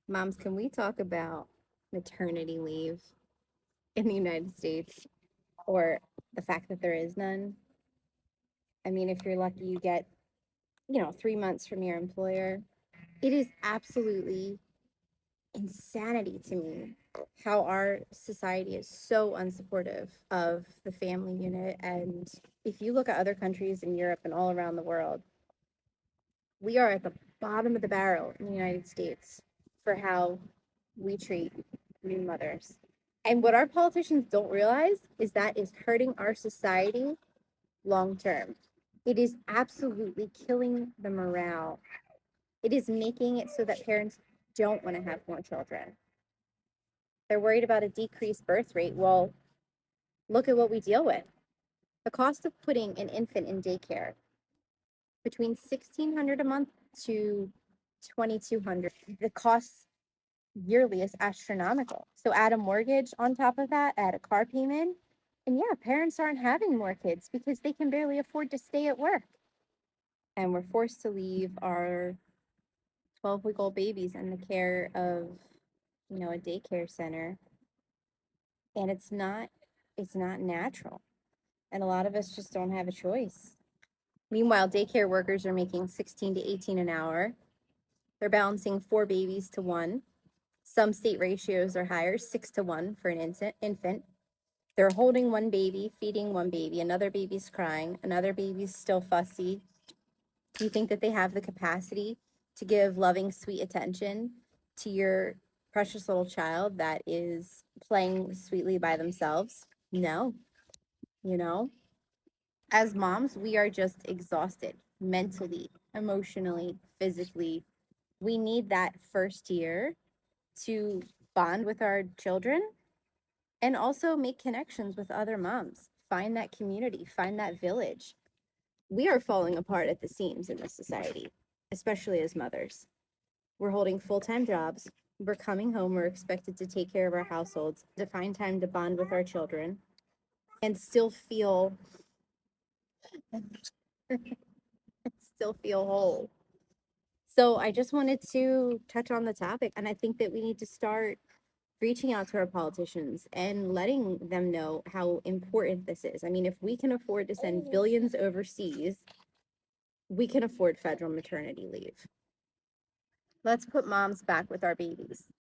Moms, can we talk about maternity leave in the United States or the fact that there is none? I mean, if you're lucky, you get, 3 months from your employer. It is absolutely insanity to me how our society is so unsupportive of the family unit. And if you look at other countries in Europe and all around the world, we are at the bottom of the barrel in the United States for how we treat new mothers. And what our politicians don't realize is that is hurting our society long term. It is absolutely killing the morale. It is making it so that parents don't want to have more children. They're worried about a decreased birth rate. Well, look at what we deal with. The cost of putting an infant in daycare between 1,600 a month to 2,200. The cost yearly is astronomical. So add a mortgage on top of that, add a car payment, and yeah, parents aren't having more kids because they can barely afford to stay at work. And we're forced to leave our 12-week-old babies in the care of, a daycare center. And it's not natural. And a lot of us just don't have a choice. Meanwhile, daycare workers are making 16 to 18 an hour. They're balancing 4 babies to one. Some state ratios are higher, 6 to 1 for an infant. They're holding one baby, feeding one baby, another baby's crying, another baby's still fussy. Do you think that they have the capacity to give loving, sweet attention to your precious little child that is playing sweetly by themselves? No, you know? As moms, we are just exhausted mentally, emotionally, physically. We need that first year to bond with our children and also make connections with other moms. Find that community, find that village. We are falling apart at the seams in this society, especially as mothers. We're holding full time jobs. We're coming home. We're expected to take care of our households, to find time to bond with our children, and still feel whole. So I just wanted to touch on the topic, and I think that we need to start reaching out to our politicians and letting them know how important this is. I mean, if we can afford to send billions overseas, we can afford federal maternity leave. Let's put moms back with our babies.